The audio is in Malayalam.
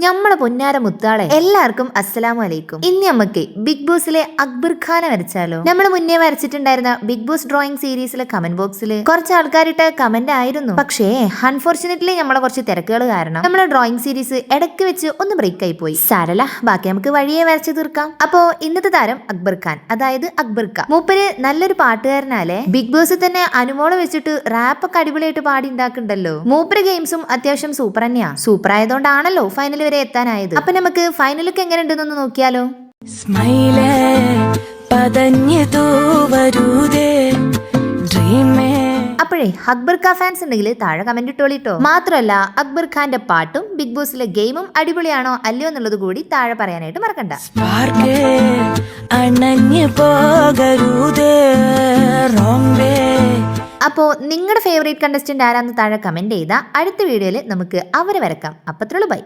ഞമ്മളെ പൊന്നാര മുത്താളെ എല്ലാവർക്കും അസ്സലാമു അലൈക്കും. ഇന്ന് നമുക്ക് ബിഗ് ബോസിലെ അക്ബർ ഖാനെ വരച്ചാലോ? നമ്മൾ മുന്നേ വരച്ചിട്ടുണ്ടായിരുന്ന ബിഗ് ബോസ് ഡ്രോയിങ് സീരീസിലെ കമന്റ് ബോക്സിൽ കുറച്ച് ആൾക്കാരിട്ട കമന്റ് ആയിരുന്നു. പക്ഷേ അൺഫോർച്ചുനേറ്റ്ലി നമ്മളെ കുറച്ച് തിരക്കുകൾ കാരണം നമ്മളെ ഡ്രോയിങ് സീരീസ് ഇടയ്ക്ക് വെച്ച് ഒന്ന് ബ്രേക്ക് ആയി പോയി. സാരല്ല, ബാക്കി നമുക്ക് വഴിയെ വരച്ചു തീർക്കാം. അപ്പോ ഇന്നത്തെ താരം അക്ബർ ഖാൻ, അതായത് അക്ബർ ഖാൻ. മൂപ്പര് നല്ലൊരു പാട്ടുകാരനാലേ. ബിഗ് ബോസിൽ തന്നെ അനുമോളെ വെച്ചിട്ട് റാപ്പ് ഒക്കെ അടിപൊളിയായിട്ട് പാടി ഉണ്ടാക്കുന്നുണ്ടല്ലോ. മൂപ്പര് ഗെയിംസും അത്യാവശ്യം സൂപ്പർ തന്നെയാ. സൂപ്പർ ആയതുകൊണ്ടാണല്ലോ ഫൈനൽ വരെ എത്താനായത്. അപ്പൊ നമുക്ക് ഫൈനലൊക്കെ എങ്ങനെ ഉണ്ടെന്നൊന്ന് നോക്കിയാലോ. അപ്പോഴേ അക്ബർ ഖാൻ ഫാൻസ് ഉണ്ടെങ്കിൽ താഴെ കമന്റ് ഇട്ടോളിട്ടോ. മാത്രമല്ല അക്ബർ ഖാന്റെ പാട്ടും ബിഗ് ബോസിലെ ഗെയിമും അടിപൊളിയാണോ അല്ലയോ എന്നുള്ളത് കൂടി താഴെ പറയാനായിട്ട് മറക്കണ്ട. അപ്പോൾ നിങ്ങളുടെ ഫേവറേറ്റ് കണ്ടസ്റ്റന്റ് ആരാന്ന് താഴെ കമന്റ് ചെയ്താൽ അടുത്ത വീഡിയോയിൽ നമുക്ക് അവരെ വരക്കാം. അപ്പത്രയുള്ളൂ, ബൈ.